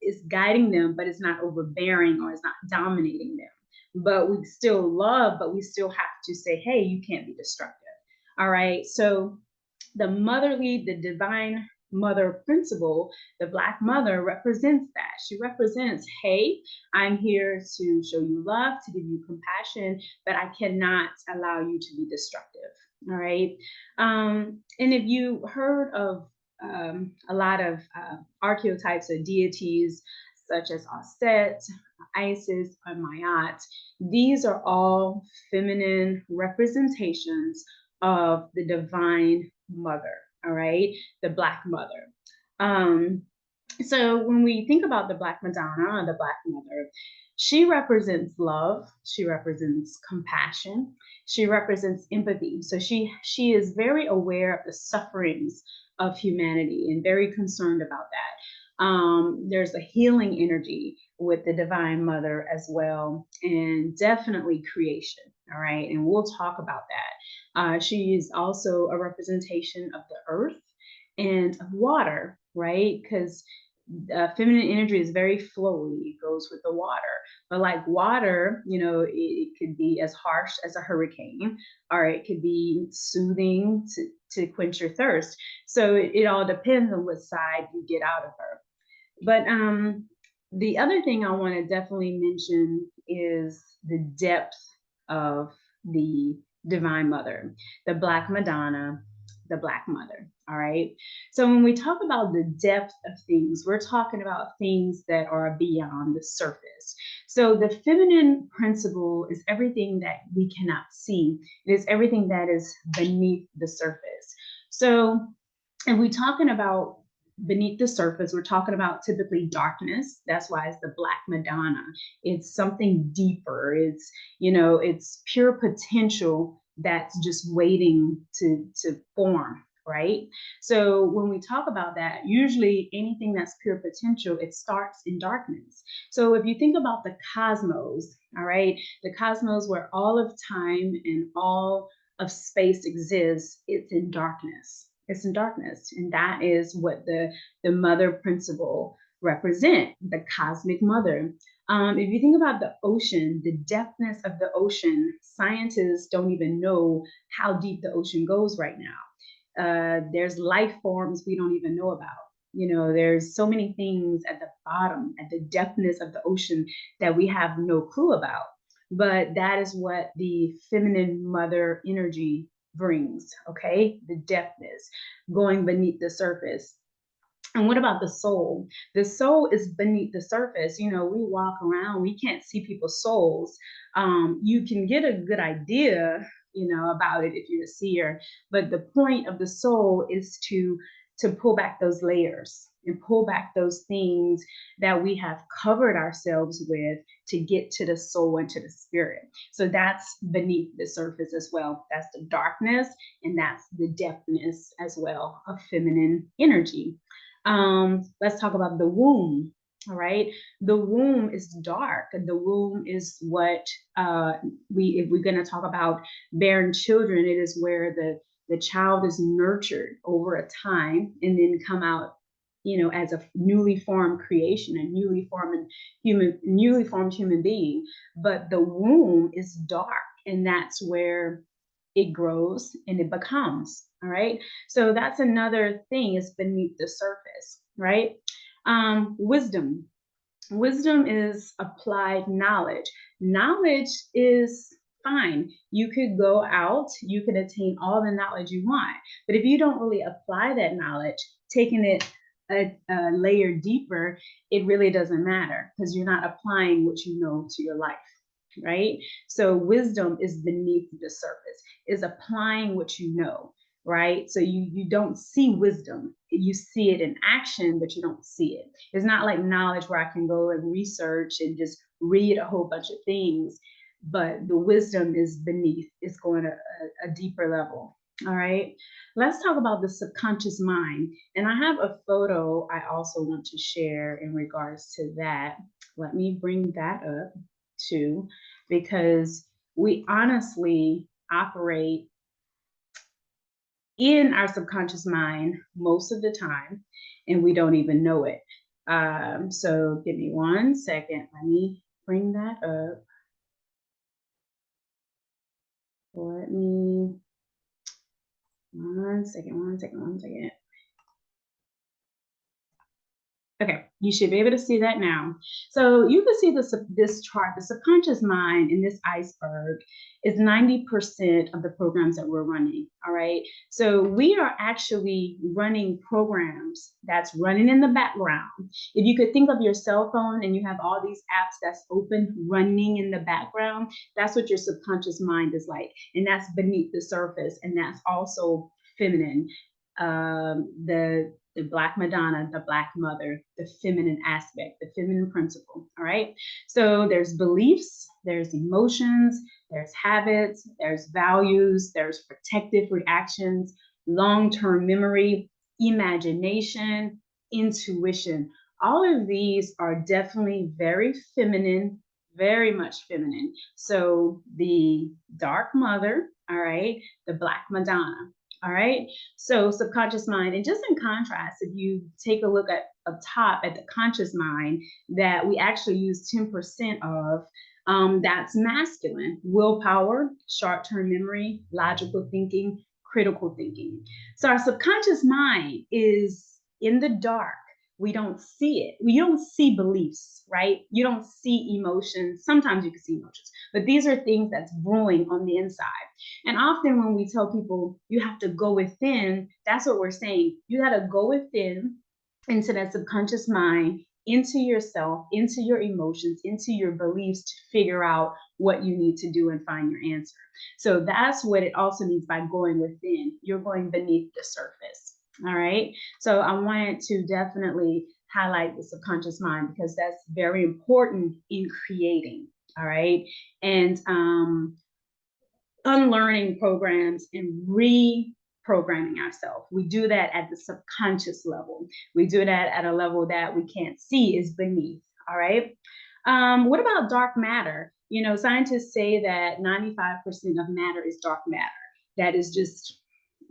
is guiding them, but it's not overbearing or it's not dominating them. But we still love, but we still have to say, hey, you can't be destructive. All right. So the divine mother principle, the Black mother represents that. She represents, hey, I'm here to show you love, to give you compassion, but I cannot allow you to be destructive. All right. And if you heard of a lot of archetypes or deities such as Aset, Isis, or Mayat, these are all feminine representations of the divine mother, all right, the Black mother. Um, so when we think about the Black Madonna or the Black mother, she represents love, she represents compassion, she represents empathy. So she is very aware of the sufferings of humanity and very concerned about that. There's a healing energy with the divine mother as well, and definitely creation. All right, and we'll talk about that. She is also a representation of the earth and of water, right? Because feminine energy is very flowy. It goes with the water. But like water, it could be as harsh as a hurricane, or it could be soothing to quench your thirst. So it all depends on what side you get out of her. But the other thing I want to definitely mention is the depth of the Divine Mother, the Black Madonna, the Black Mother. All right. So when we talk about the depth of things, we're talking about things that are beyond the surface. So the feminine principle is everything that we cannot see. It is everything that is beneath the surface. So, and we're talking about beneath the surface, we're talking about typically darkness. That's why it's the Black Madonna. It's something deeper. It's pure potential that's just waiting to form, right? So when we talk about that, usually anything that's pure potential, it starts in darkness. So if you think about the cosmos, all right, the cosmos where all of time and all of space exists, it's in darkness. It's in darkness. And that is what the mother principle represent, the cosmic mother. If you think about the ocean, the depthness of the ocean, scientists don't even know how deep the ocean goes right now. There's life forms we don't even know about. There's so many things at the bottom, at the depthness of the ocean that we have no clue about. But that is what the feminine mother energy brings, okay? The depthness, going beneath the surface. And what about the soul? The soul is beneath the surface. We walk around, we can't see people's souls. You can get a good idea, about it if you're a seer. But the point of the soul is to pull back those layers and pull back those things that we have covered ourselves with to get to the soul and to the spirit. So that's beneath the surface as well. That's the darkness, and that's the depthness as well of feminine energy. Let's talk about the womb. All right, the womb is dark. The womb is what if we're going to talk about bearing children, it is where the child is nurtured over a time and then come out, as a newly formed creation, a newly formed human being. But the womb is dark, and that's where it grows and it becomes. All right. So that's another thing, is beneath the surface, right? Wisdom. Wisdom is applied knowledge. Knowledge is fine. You could go out, you could attain all the knowledge you want. But if you don't really apply that knowledge, taking it a layer deeper, it really doesn't matter, because you're not applying what you know to your life, right? So wisdom is beneath the surface, is applying what you know, right? So you don't see wisdom. You see it in action, but you don't see it. It's not like knowledge where I can go and research and just read a whole bunch of things, but the wisdom is beneath. It's going to a deeper level. All right, let's talk about the subconscious mind. And I have a photo I also want to share in regards to that. Let me bring that up too, because we honestly operate in our subconscious mind most of the time, and we don't even know it. So give me 1 second. Let me bring that up. Let me, 1 second. Okay, you should be able to see that now. So you can see this chart, the subconscious mind in this iceberg is 90% of the programs that we're running. All right. So we are actually running programs that's running in the background. If you could think of your cell phone and you have all these apps that's open running in the background, that's what your subconscious mind is like. And that's beneath the surface. And that's also feminine. The Black Madonna, the Black mother, the feminine aspect, the feminine principle. All right. So there's beliefs, there's emotions, there's habits, there's values, there's protective reactions, long term memory, imagination, intuition. All of these are definitely very feminine, very much feminine. So the dark mother, all right, the Black Madonna. All right. So subconscious mind, and just in contrast, if you take a look at up top at the conscious mind that we actually use 10% of, that's masculine, willpower, short-term memory, logical thinking, critical thinking. So our subconscious mind is in the dark. We don't see it. You don't see beliefs, right? You don't see emotions. Sometimes you can see emotions, but these are things that's brewing on the inside. And often when we tell people you have to go within, that's what we're saying. You got to go within into that subconscious mind, into yourself, into your emotions, into your beliefs to figure out what you need to do and find your answer. So that's what it also means by going within. You're going beneath the surface. All right. So I wanted to definitely highlight the subconscious mind because that's very important in creating. All right. And unlearning programs and reprogramming ourselves. We do that at the subconscious level. We do that at a level that we can't see, is beneath. All right. What about dark matter? You know, scientists say that 95% of matter is dark matter. That is just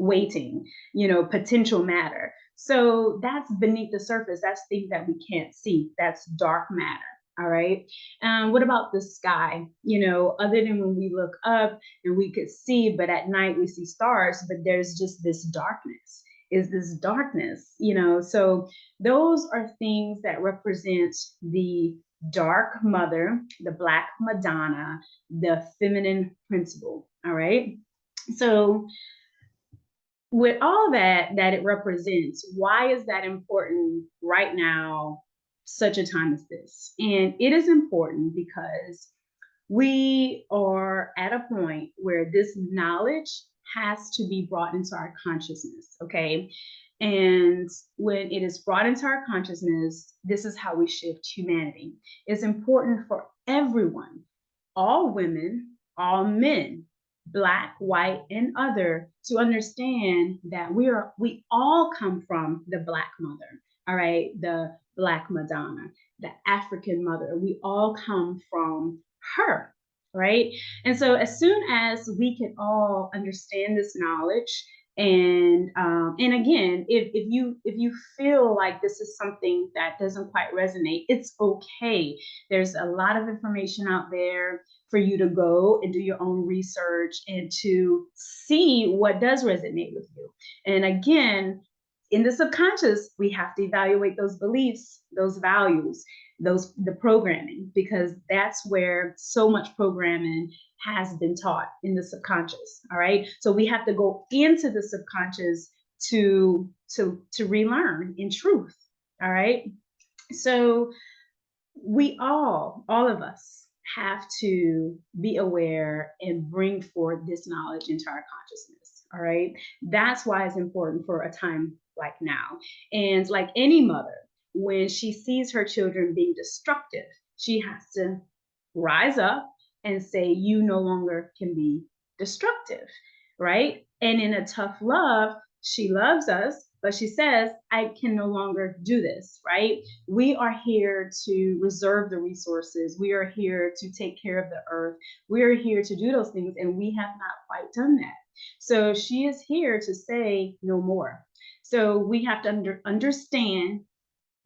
waiting, potential matter. So that's beneath the surface. That's things that we can't see. That's dark matter. All right. What about the sky? Other than when we look up and we could see, but at night we see stars, but there's just this darkness. Is this darkness? So those are things that represent the dark mother, the Black Madonna, the feminine principle. All right. So with all that it represents, why is that important right now, such a time as this? And it is important because we are at a point where this knowledge has to be brought into our consciousness, okay? And when it is brought into our consciousness, this is how we shift humanity. It's important for everyone, all women, all men, Black, white, and other, to understand that we all come from the Black mother, all right, the Black Madonna, the African mother. We all come from her, right? And so as soon as we can all understand this knowledge, and again, if you feel like this is something that doesn't quite resonate, it's okay. There's a lot of information out there for you to go and do your own research and to see what does resonate with you. And again, in the subconscious, we have to evaluate those beliefs, those values, the programming, because that's where so much programming has been taught, in the subconscious. All right. So we have to go into the subconscious to relearn in truth. All right. So we all of us have to be aware and bring forth this knowledge into our consciousness. All right. That's why it's important for a time like now. And like any mother, when she sees her children being destructive, she has to rise up and say, you no longer can be destructive. Right. And in a tough love, she loves us, but she says, I can no longer do this, right? We are here to reserve the resources. We are here to take care of the earth. We are here to do those things, and we have not quite done that. So she is here to say no more. So we have to understand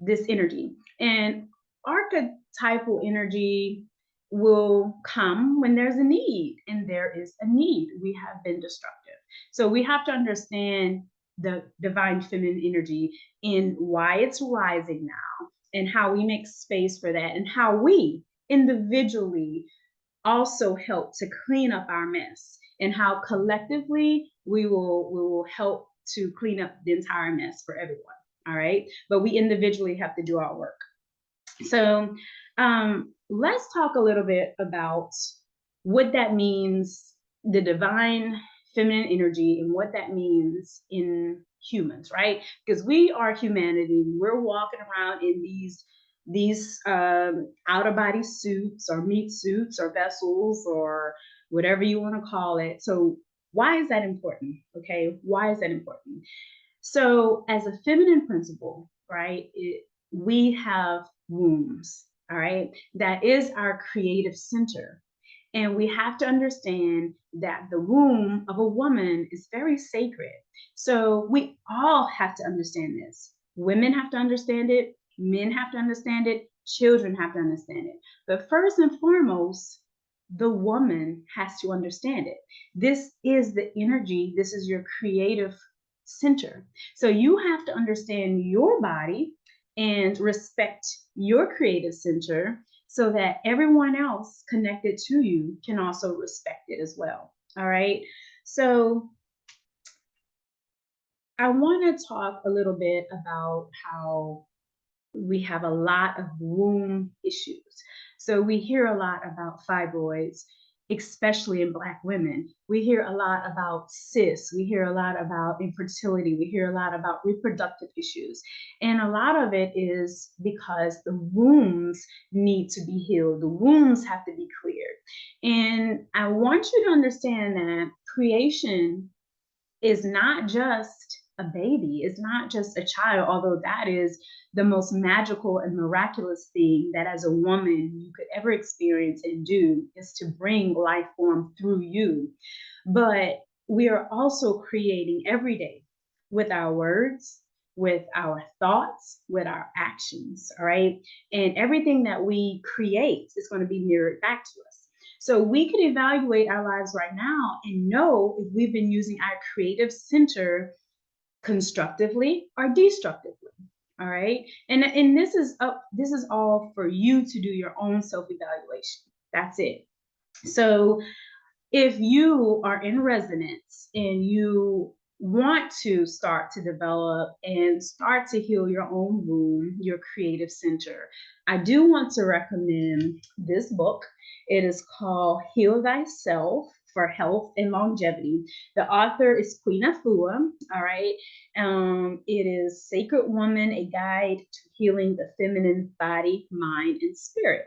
this energy. And archetypal energy will come when there's a need, and there is a need. We have been destructive. So we have to understand the divine feminine energy and why it's rising now, and how we make space for that, and how we individually also help to clean up our mess, and how collectively we will help to clean up the entire mess for everyone. All right. But we individually have to do our work. So let's talk a little bit about what that means, the divine feminine energy, and what that means in humans, right? Because we are humanity. We're walking around in these outer body suits, or meat suits, or vessels, or whatever you want to call it. So why is that important? Okay, why is that important? So, as a feminine principle, right, we have wombs, all right? That is our creative center. And we have to understand that the womb of a woman is very sacred. So, we all have to understand this. Women have to understand it, men have to understand it, children have to understand it. But first and foremost, the woman has to understand it. This is the energy, this is your creative center. So you have to understand your body and respect your creative center, so that everyone else connected to you can also respect it as well. All right. So I want to talk a little bit about how we have a lot of womb issues. So we hear a lot about fibroids, especially in Black women. We hear a lot about cysts. We hear a lot about infertility. We hear a lot about reproductive issues. And a lot of it is because the wombs need to be healed. The wombs have to be cleared. And I want you to understand that creation is not just a baby, it's not just a child, although that is the most magical and miraculous thing that as a woman you could ever experience and do, is to bring life form through you. But we are also creating every day with our words, with our thoughts, with our actions, all right? And everything that we create is going to be mirrored back to us. So we could evaluate our lives right now and know if we've been using our creative center constructively or destructively. All right. And this is all for you to do your own self-evaluation. That's it. So if you are in resonance and you want to start to develop and start to heal your own womb, your creative center, I do want to recommend this book. It is called Heal Thyself for Health and Longevity. The author is Queen Afua. All right. It is Sacred Woman, a guide to healing the feminine body, mind, and spirit.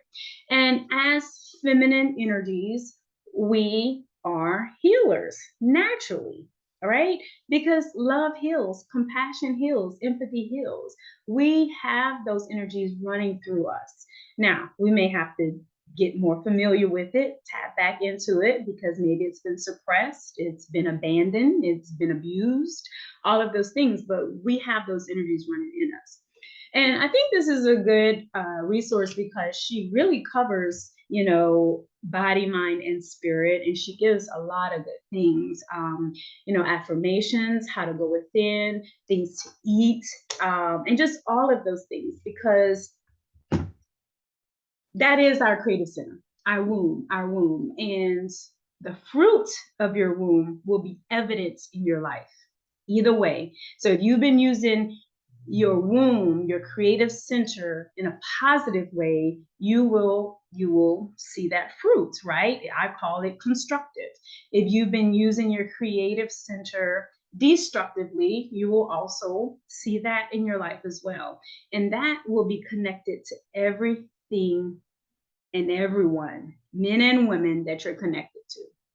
And as feminine energies, we are healers naturally, all right? Because love heals, compassion heals, empathy heals. We have those energies running through us. Now, we may have to get more familiar with it, tap back into it, because maybe it's been suppressed, it's been abandoned, it's been abused, all of those things, but we have those energies running in us. And I think this is a good resource because she really covers, body, mind, and spirit. And she gives a lot of good things, affirmations, how to go within, things to eat, and just all of those things, because that is our creative center, our womb, and the fruit of your womb will be evident in your life either way. So if you've been using your womb, your creative center, in a positive way, you will see that fruit, right? I call it constructive. If you've been using your creative center destructively, you will also see that in your life as well. And that will be connected to everything and everyone, men and women, that you're connected to.